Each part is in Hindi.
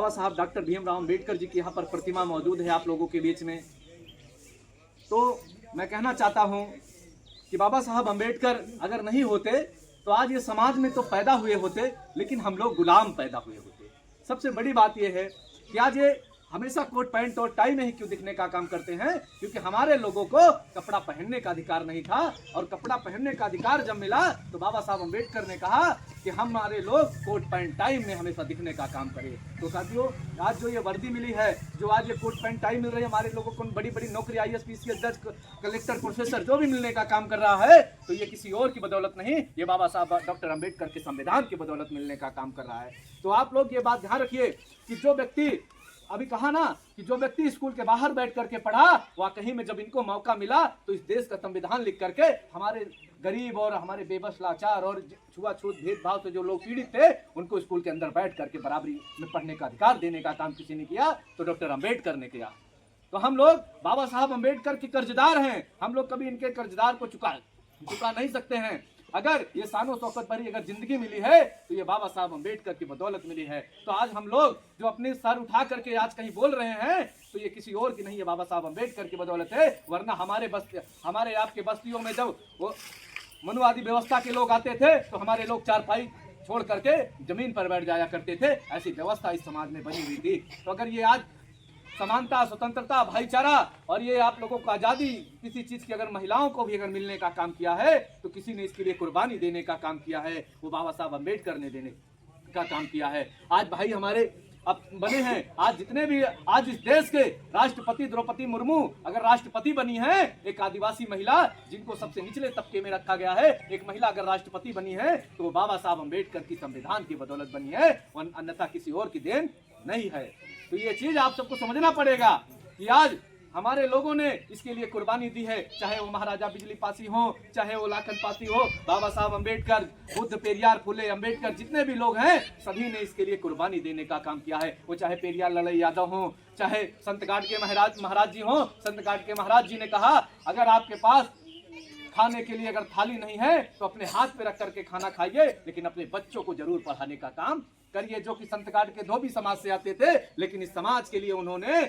बाबा साहब डॉक्टर भीमराव अंबेडकर जी की यहाँ पर प्रतिमा मौजूद है आप लोगों के बीच में। तो मैं कहना चाहता हूँ कि बाबा साहब अंबेडकर अगर नहीं होते तो आज ये समाज में तो पैदा हुए होते, लेकिन हम लोग गुलाम पैदा हुए होते। सबसे बड़ी बात यह है कि आज ये हमेशा कोट पैंट और टाई में ही क्यों दिखने का काम करते हैं, क्योंकि हमारे लोगों को कपड़ा पहनने का अधिकार नहीं था। और कपड़ा पहनने का अधिकार जब मिला तो बाबा साहब अंबेडकर ने कहा कि हमारे लोग कोट पैंट टाई में हमेशा दिखने का काम करें। तो साथियों, आज जो ये वर्दी मिली है, जो आज ये कोट पैंट टाई मिल रही है हमारे लोगों को, बड़ी बड़ी नौकरी, IAS PCS जज कलेक्टर प्रोफेसर जो भी मिलने का काम कर रहा है, तो ये किसी और की बदौलत नहीं, ये बाबा साहब डॉक्टर अंबेडकर के संविधान की बदौलत मिलने का काम कर रहा है। तो आप लोग ये बात ध्यान रखिए कि जो व्यक्ति, अभी कहा ना कि जो व्यक्ति स्कूल के बाहर बैठ करके पढ़ा, वाकई में जब इनको मौका मिला तो इस देश का संविधान लिख करके हमारे गरीब और हमारे बेबस, लाचार और छुआछूत भेदभाव से जो लोग पीड़ित थे, उनको स्कूल के अंदर बैठ करके बराबरी में पढ़ने का अधिकार देने का काम किसी ने किया तो डॉक्टर अंबेडकर ने किया। तो हम लोग बाबा साहब अंबेडकर के कर्जदार हैं, हम लोग कभी इनके कर्जदार को चुका नहीं सकते हैं। अगर ये शानो शौकत भरी अगर जिंदगी मिली है तो ये बाबा साहब अंबेडकर की बदौलत मिली है। तो आज हम लोग जो अपने सर उठा करके आज कहीं बोल रहे हैं तो ये किसी और की नहीं है, बाबा साहब अंबेडकर की बदौलत है। वरना हमारे आपके बस्तियों में जब वो मनुवादी व्यवस्था के लोग आते थे तो हमारे लोग चारपाई छोड़ करके जमीन पर बैठ जाया करते थे। ऐसी व्यवस्था इस समाज में बनी हुई थी। तो अगर ये आज समानता, स्वतंत्रता, भाईचारा और ये आप लोगों को आज़ादी, किसी चीज़ की अगर महिलाओं को भी अगर मिलने का काम किया है तो किसी ने इसके लिए कुर्बानी देने का काम किया है, वो बाबा साहब अंबेडकर ने देने का काम किया है। आज भाई हमारे अब बने हैं, आज जितने भी आज इस देश के राष्ट्रपति द्रौपदी मुर्मू अगर राष्ट्रपति बनी है, एक आदिवासी महिला जिनको सबसे निचले तबके में रखा गया है, एक महिला अगर राष्ट्रपति बनी है तो वो बाबा साहब अंबेडकर की संविधान की बदौलत बनी है, अन्यथा किसी और की देन नहीं है। तो ये चीज आप सबको समझना पड़ेगा कि आज हमारे लोगों ने इसके लिए कुर्बानी दी है, चाहे वो महाराजा बिजली पासी हो, चाहे वो लाखन पासी हो, बाबा साहब अंबेडकर, बुद्ध, पेरियार, फुले, अंबेडकर, जितने भी लोग हैं सभी ने इसके लिए कुर्बानी देने का काम किया है। वो चाहे पेरियार लड़ई यादव हो, चाहे संत गाड के महाराज जी हो। संत गाड के महाराज जी ने कहा अगर आपके पास खाने के लिए अगर थाली नहीं है तो अपने हाथ पे रख करके खाना खाइए, लेकिन अपने बच्चों को जरूर पढ़ाने का काम करिए। जो कि संत गाड के धोबी समाज से आते थे, लेकिन इस समाज के लिए उन्होंने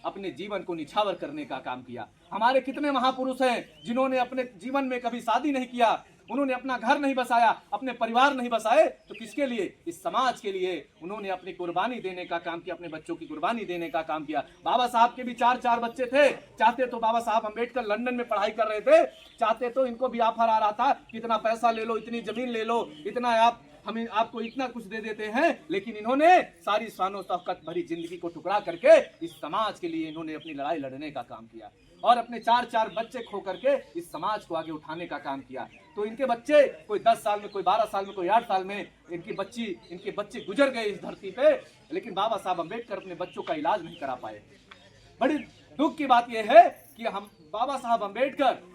अपने जीवन को निछावर करने का काम किया। हमारे कितने महापुरुष हैं जिन्होंने अपने जीवन में कभी शादी नहीं किया, उन्होंने अपना घर नहीं बसाया, अपने परिवार नहीं बसाए, तो किसके लिए? इस समाज के लिए उन्होंने अपनी कुर्बानी देने का काम किया, अपने बच्चों की कुर्बानी देने का काम किया। बाबा साहब के भी चार बच्चे थे। चाहते तो बाबा साहब अंबेडकर लंदन में पढ़ाई कर रहे थे, चाहते तो इनको भी ऑफर आ रहा था, इतना पैसा ले लो, इतनी जमीन ले लो, इतना हमें आपको इतना कुछ दे देते हैं, लेकिन इन्होंने सारी शानो शौकत भरी जिंदगी को टुकड़ा करके इस समाज के लिए इन्होंने अपनी लड़ाई लड़ने का काम किया और अपने चार बच्चे खो करके इस समाज को आगे उठाने का काम किया। तो इनके बच्चे कोई 10 साल में, कोई 12 साल में, कोई 8 साल में इनके बच्चे गुजर गए इस धरती पे, लेकिन बाबा साहब अंबेडकर अपने बच्चों का इलाज नहीं करा पाए। बड़ी दुख की बात यह है कि हम बाबा साहब अंबेडकर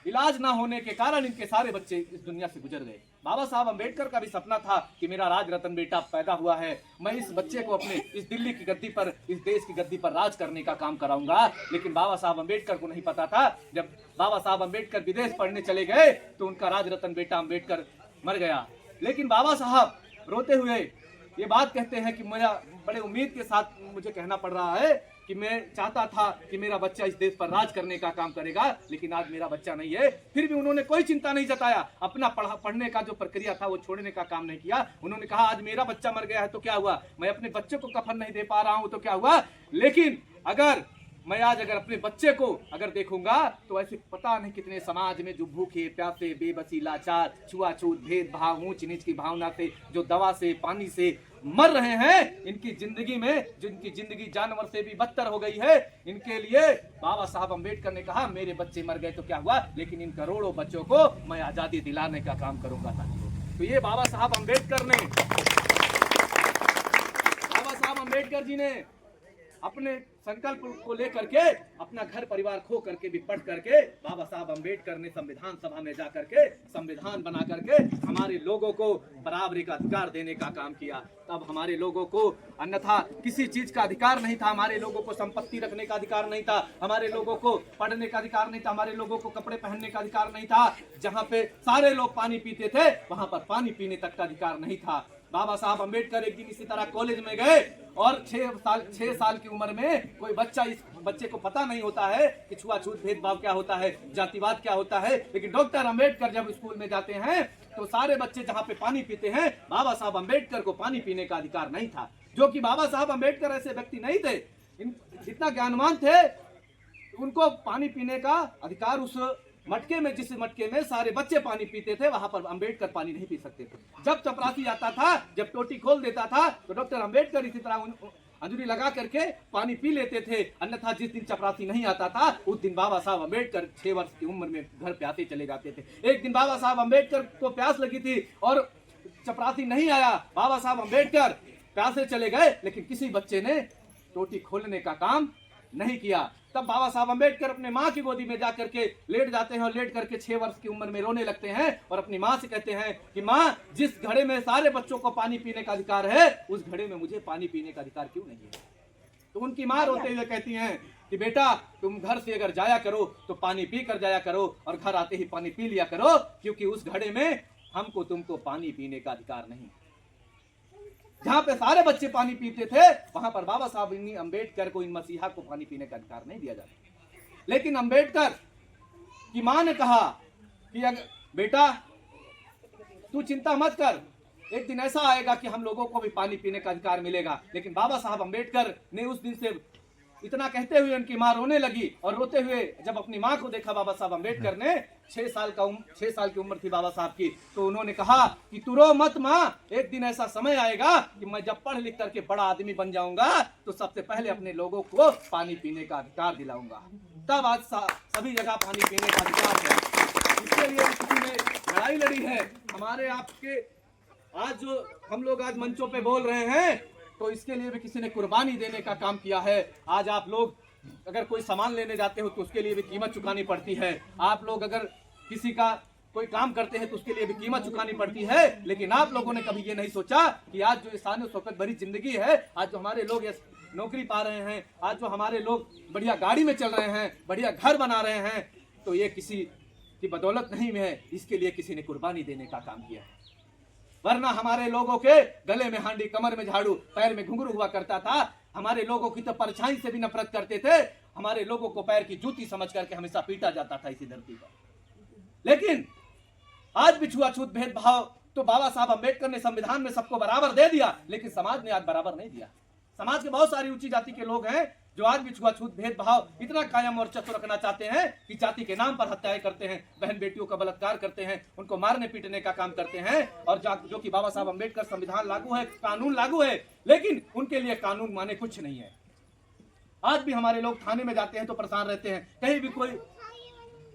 इलाज ना होने के कारण इनके सारे बच्चे इस दुनिया से गुजर गए। बाबा साहब अंबेडकर का भी सपना था कि मेरा राज रतन बेटा पैदा हुआ है, मैं इस बच्चे को अपने इस दिल्ली की गद्दी पर, इस देश की गद्दी पर राज करने का काम कराऊंगा। लेकिन बाबा साहब अंबेडकर को नहीं पता था, जब बाबा साहब अंबेडकर विदेश पढ़ने चले गए तो उनका राज रतन बेटा अंबेडकर मर गया। लेकिन बाबा साहब रोते हुए ये बात कहते हैं कि मेरा बड़े उम्मीद के साथ मुझे कहना पड़ रहा है कि मैं चाहता था कि मेरा बच्चा इस देश पर राज करने का काम करेगा, लेकिन आज मेरा बच्चा नहीं है। फिर भी उन्होंने कोई चिंता नहीं जताया, अपना पढ़ने का जो प्रक्रिया था वो छोड़ने का काम नहीं किया। उन्होंने कहा आज मेरा बच्चा मर गया है तो क्या हुआ, मैं अपने बच्चे को कफन नहीं दे पा रहा हूं तो क्या हुआ, लेकिन अगर मैं आज अपने बच्चे को अगर देखूंगा तो ऐसे पता नहीं कितने समाज में जो भूखे प्यासे, बेबसी, लाचार, छुआछूत, भेदभाव, ऊंच नीच की भावना से, जो दवा से, पानी से मर रहे हैं, इनकी जिंदगी में जिनकी जिंदगी जानवर से भी बदतर हो गई है, इनके लिए बाबा साहब अंबेडकर ने कहा मेरे बच्चे मर गए तो क्या हुआ, लेकिन इन करोड़ों बच्चों को मैं आजादी दिलाने का काम करूंगा। तो ये बाबा साहब अम्बेडकर जी ने अपने संकल्प को लेकर के अपना घर परिवार खो करके भी पढ़ करके बाबा साहब अंबेडकर ने संविधान सभा में जाकर के संविधान बना करके हमारे लोगों को बराबरी का अधिकार देने का काम किया। तब हमारे लोगों को अन्यथा किसी चीज का अधिकार नहीं था, हमारे लोगों को संपत्ति रखने का अधिकार नहीं था, हमारे लोगों को पढ़ने का अधिकार नहीं था, हमारे लोगों को कपड़े पहनने का अधिकार नहीं था। जहाँ पे सारे लोग पानी पीते थे वहां पर पानी पीने तक का अधिकार नहीं था। बाबा साहब अम्बेडकर एक दिन इसी तरह कॉलेज में गए और 6 साल की उम्र में कोई बच्चा, इस बच्चे को पता नहीं होता है कि छुआछूत भेदभाव क्या होता है, जातिवाद क्या होता है, लेकिन डॉक्टर अम्बेडकर जब स्कूल में जाते हैं तो सारे बच्चे जहाँ पे पानी पीते हैं, बाबा साहब अम्बेडकर को पानी पीने का अधिकार नहीं था। जो कि बाबा साहब अम्बेडकर ऐसे व्यक्ति नहीं थे, इतना ज्ञानवान थे, उनको पानी पीने का अधिकार उस मटके में, जिस मटके में सारे बच्चे पानी पीते थे, वहां पर अम्बेडकर पानी नहीं पी सकते थे। जब चपरासी आता था, जब टोटी खोल देता था, तो डॉक्टर अम्बेडकर इसी तरह अंजुरी लगा करके पानी पी लेते थे। अन्यथा जिस दिन चपरासी नहीं आता था, उस दिन बाबा साहब अम्बेडकर 6 वर्ष की उम्र में घर पे आते चले जाते थे। एक दिन बाबा साहब अम्बेडकर को प्यास लगी थी और चपरासी नहीं आया, बाबा साहब अम्बेडकर प्यासे चले गए, लेकिन किसी बच्चे ने टोटी खोलने का काम नहीं किया। तब बाबा साहब अम्बेडकर अपने माँ की गोदी में जाकर के लेट जाते हैं और लेट करके 6 वर्ष की उम्र में रोने लगते हैं और अपनी माँ से कहते हैं कि माँ, जिस घड़े में सारे बच्चों को पानी पीने का अधिकार है, उस घड़े में मुझे पानी पीने का अधिकार क्यों नहीं है। तो उनकी माँ रोते हुए कहती हैं कि बेटा, तुम घर से अगर जाया करो तो पानी पी कर जाया करो और घर आते ही पानी पी लिया करो, क्योंकि उस घड़े में हमको तुमको पानी पीने का अधिकार नहीं। जहां पे सारे बच्चे पानी पीते थे, वहां पर बाबा साहब अम्बेडकर को, इन मसीहा को पानी पीने का अधिकार नहीं दिया जाता। लेकिन अम्बेडकर की मां ने कहा कि अगर बेटा तू चिंता मत कर, एक दिन ऐसा आएगा कि हम लोगों को भी पानी पीने का अधिकार मिलेगा। लेकिन बाबा साहब अम्बेडकर ने उस दिन से इतना कहते हुए उनकी मां रोने लगी और रोते हुए जब अपनी मां को देखा बाबा साहब अम्बेडकर ने, 6 साल की उम्र थी बाबा साहब की, तो उन्होंने कहा कि तू रो मत मां, एक दिन ऐसा समय आएगा कि मैं जब पढ़ लिख करके बड़ा आदमी बन जाऊंगा तो सबसे पहले अपने लोगों को पानी पीने का अधिकार दिलाऊंगा। तब आज सभी जगह पानी पीने का अधिकार है। इसके लिए किसी ने लड़ाई लड़ी है। हमारे आपके आज जो हम लोग आज मंचों पे बोल रहे हैं, तो इसके लिए भी किसी ने कुर्बानी देने का काम किया है। आज आप लोग अगर कोई सामान लेने जाते हो तो उसके लिए भी कीमत चुकानी पड़ती है। आप लोग अगर किसी का कोई काम करते हैं तो उसके लिए भी कीमत चुकानी पड़ती है। लेकिन आप लोगों ने कभी ये नहीं सोचा कि आज जो शान शौकत भरी जिंदगी है, आज जो हमारे लोग नौकरी पा रहे हैं, आज जो हमारे लोग बढ़िया गाड़ी में चल रहे हैं, बढ़िया घर बना रहे हैं, तो ये किसी की बदौलत नहीं है, इसके लिए किसी ने कुर्बानी देने का काम किया है। वरना हमारे लोगों के गले में हांडी, कमर में झाड़ू, पैर में घुंघरू हुआ करता था। हमारे लोगों की तो परछाई से भी नफरत करते थे। हमारे लोगों को पैर की जूती समझ करके हमेशा पीटा जाता था इसी धरती पर। लेकिन आज भी छुआछूत भेदभाव तो बाबा साहब अम्बेडकर ने संविधान में सबको बराबर दे दिया, लेकिन समाज ने आज बराबर नहीं दिया। समाज के बहुत सारी ऊंची जाति के लोग हैं जो आज भी छुआछूत भेदभाव इतना कायम और चतुर रखना चाहते हैं कि जाति के नाम पर हत्याएं करते हैं, बहन बेटियों का बलात्कार करते हैं, उनको मारने पीटने का काम करते हैं। और जो कि बाबा साहब अम्बेडकर संविधान लागू है, कानून लागू है, लेकिन उनके लिए कानून माने कुछ नहीं है। आज भी हमारे लोग थाने में जाते हैं तो परेशान रहते हैं, कहीं भी कोई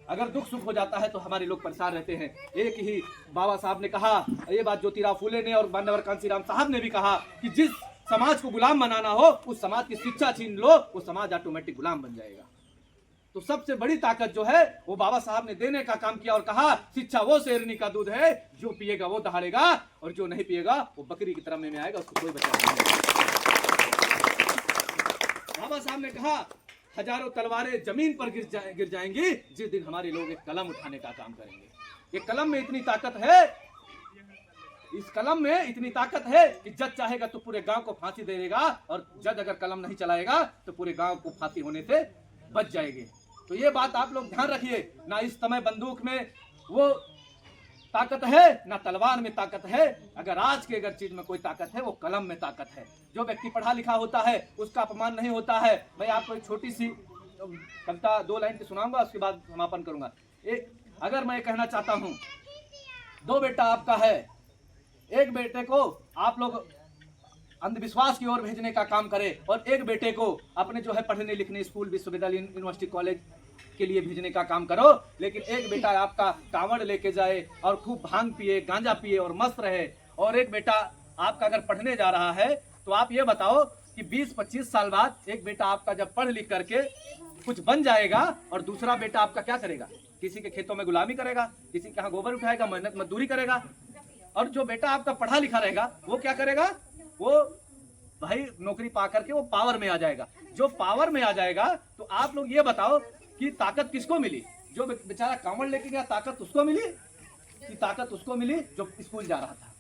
अगर दुख सुख हो जाता है तो हमारे लोग परेशान रहते हैं। एक ही बाबा साहब ने कहा, ये बात ज्योतिराव फूले ने और मानवर कांसीराम साहब ने भी कहा कि जिस समाज को गुलाम बनाना हो, उस समाज की शिक्षा छीन लो, वो समाज ऑटोमेटिक गुलाम बन जाएगा। तो सबसे बड़ी ताकत जो है वो बाबा साहब ने देने का काम किया और कहा, शिक्षा वो शेरनी का दूध है, जो पिएगा वो दहाड़ेगा और जो नहीं पिएगा वो बकरी की तरह में आएगा, उसको कोई बचा नहीं। बाबा साहब ने कहा, हजारों तलवारें जमीन पर गिर जाएंगी जिस दिन हमारे लोग एक कलम उठाने का काम करेंगे। ये कलम में इतनी ताकत है, इस कलम में इतनी ताकत है कि जज चाहेगा तो पूरे गांव को फांसी दे देगा, और जज अगर कलम नहीं चलाएगा तो पूरे गांव को फांसी होने से बच जाएगी। तो ये बात आप लोग ध्यान रखिए। ना इस समय बंदूक में वो ताकत है, ना तलवार में ताकत है। अगर आज के चीज में कोई ताकत है वो कलम में ताकत है। जो व्यक्ति पढ़ा लिखा होता है उसका अपमान नहीं होता है। मैं आपको एक छोटी सी कविता 2 लाइन की सुनाऊंगा, उसके बाद समापन करूंगा। अगर मैं कहना चाहता हूँ, 2 बेटा आपका है, एक बेटे को आप लोग अंधविश्वास की ओर भेजने का काम करें और एक बेटे को अपने जो है पढ़ने लिखने स्कूल, विश्वविद्यालय, यूनिवर्सिटी, कॉलेज के लिए भेजने का काम करो। लेकिन एक बेटा आपका कांवड़ लेके जाए और खूब भांग पिए, गांजा पिए और मस्त रहे, और एक बेटा आपका अगर पढ़ने जा रहा है तो आप ये बताओ कि 20-25 साल बाद एक बेटा आपका जब पढ़ लिख करके कुछ बन जाएगा और दूसरा बेटा आपका क्या करेगा? किसी के खेतों में गुलामी करेगा, किसी के यहाँ गोबर उठाएगा, मेहनत मजदूरी करेगा। और जो बेटा आपका पढ़ा लिखा रहेगा वो क्या करेगा? वो भाई नौकरी पा करके वो पावर में आ जाएगा। जो पावर में आ जाएगा तो आप लोग ये बताओ कि ताकत किसको मिली? जो बेचारा कांवड़ लेके गया ताकत उसको मिली कि ताकत उसको मिली जो स्कूल जा रहा था?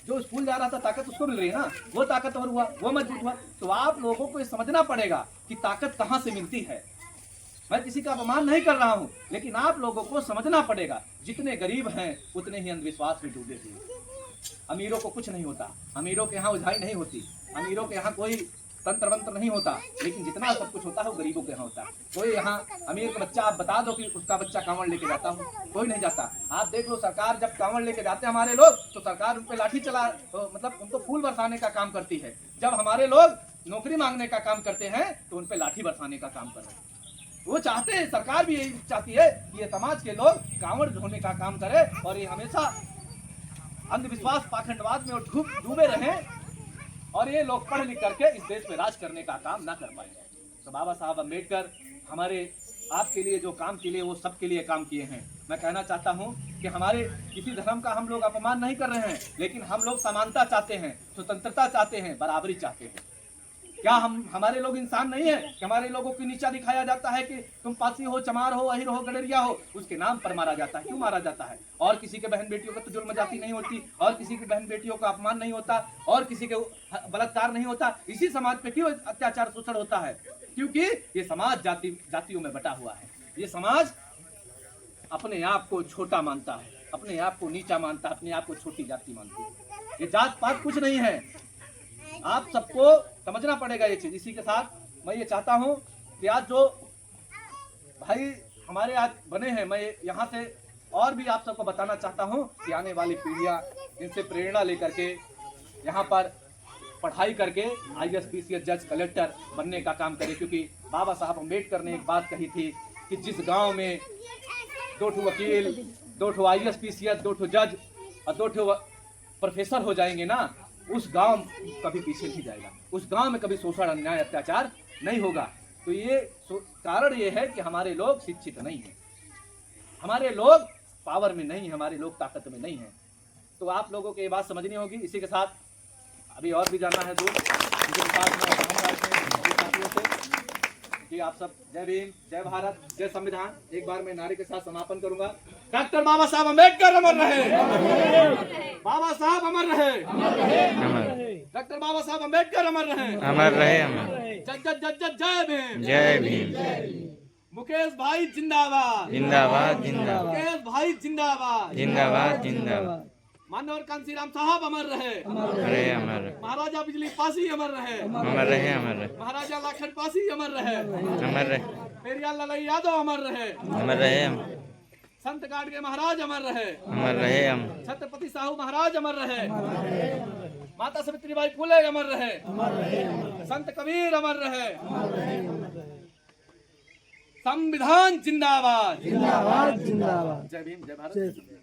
जो स्कूल जा रहा था ताकत उसको मिल रही है ना, वो ताकतवर हुआ, वो मजबूत हुआ। तो आप लोगों को ये समझना पड़ेगा कि ताकत कहाँ से मिलती है। मैं किसी का अपमान नहीं कर रहा हूँ, लेकिन आप लोगों को समझना पड़ेगा, जितने गरीब हैं उतने ही अंधविश्वास में डूबे हुए। अमीरों को कुछ नहीं होता, अमीरों के यहाँ उधाई नहीं होती, अमीरों के यहाँ कोई तंत्र मंत्र नहीं होता, लेकिन जितना सब कुछ होता है वो गरीबों के यहाँ होता है। कोई यहाँ अमीर का बच्चा आप बता दो कि उसका बच्चा कांवड़ लेके जाता हूँ, कोई नहीं जाता। आप देख लो, सरकार जब कांवड़ लेके जाते हैं हमारे लोग, तो सरकार उन पे लाठी चला, तो मतलब उनको फूल बरसाने का काम करती है। जब हमारे लोग नौकरी मांगने का काम करते हैं तो उन पे लाठी बरसाने का काम कर रहे हैं। वो चाहते हैं, सरकार भी यही चाहती है कि ये समाज के लोग कांवड़ ढोने का काम करे और ये हमेशा अंधविश्वास पाखंडवाद में डूबे रहें और ये लोग पढ़ लिख करके इस देश में राज करने का काम ना कर पाए। तो बाबा साहब अम्बेडकर हमारे आपके लिए जो काम के लिए वो सबके लिए काम किए हैं। मैं कहना चाहता हूँ कि हमारे किसी धर्म का हम लोग अपमान नहीं कर रहे हैं, लेकिन हम लोग समानता चाहते हैं, स्वतंत्रता चाहते हैं, बराबरी चाहते हैं। क्या हमारे लोग इंसान नहीं है कि हमारे लोगों को नीचा दिखाया जाता है कि तुम पासी हो, चमार हो, अहिर हो, गडरिया हो, उसके नाम पर मारा जाता है? क्यों मारा जाता है? और किसी के बहन बेटियों का तो जुल्म जाती नहीं होती, और किसी की बहन बेटियों का अपमान नहीं होता, और किसी के बलात्कार नहीं होता। इसी समाज पे क्यों अत्याचार शोषण होता है? क्योंकि ये समाज जातियों में बटा हुआ है। ये समाज अपने आप को छोटा मानता है, अपने आप को नीचा मानता है, अपने आप को छोटी जाति मानती है। ये जात पात कुछ नहीं है, आप सबको समझना पड़ेगा ये चीज। इसी के साथ मैं ये चाहता हूँ कि आज जो भाई हमारे आज बने हैं, मैं यहाँ से और भी आप सबको बताना चाहता हूँ कि आने वाली पीढ़ियाँ इनसे प्रेरणा लेकर के यहाँ पर पढ़ाई करके IAS PCS जज कलेक्टर बनने का काम करें। क्योंकि बाबा साहब अम्बेडकर ने एक बात कही थी कि जिस गांव में 2 वकील, 2 IAS PCS, 2 जज और 2 प्रोफेसर हो जाएंगे ना, उस गांव कभी पीछे नहीं जाएगा, उस गांव में कभी शोषण, अन्याय, अत्याचार नहीं होगा। तो ये कारण ये है कि हमारे लोग शिक्षित नहीं हैं, हमारे लोग पावर में नहीं है, हमारे लोग ताकत में नहीं है। तो आप लोगों को ये बात समझनी होगी। इसी के साथ अभी और भी जाना है दूर, इसी के साथ कि आप सब जय भीम, जय भारत, जय संविधान। एक बार मैं नारे के साथ समापन करूंगा। डॉक्टर बाबा साहब अम्बेडकर अमर रहे, बाबा साहब अमर रहे, डॉक्टर बाबा साहब अम्बेडकर अमर रहे, अमर रहे, जय भीम, जय भीम। मुकेश भाई जिंदाबाद, जिंदाबाद, जिंदाबाद, मुकेश भाई जिंदाबाद, जिंदाबाद, जिंदाबाद। मानवर कांसीराम साहब अमर रहे, अरे अमर, महाराजा बिजली पासी अमर रहे, अमर रहे, अमर रहे, महाराजा लाखन पासी अमर रहे, अमर रहे, पेरियार ललाई यादव अमर रहे, अमर रहे, संत गाडगे महाराज अमर रहे, अमर रहे, छत्रपति साहू महाराज अमर रहे, माता सावित्रीबाई फुले अमर रहे, संत कबीर अमर रहे, संविधान जिंदाबाद, जिंदाबाद, जिंदाबाद। जय भीम, जय भारत।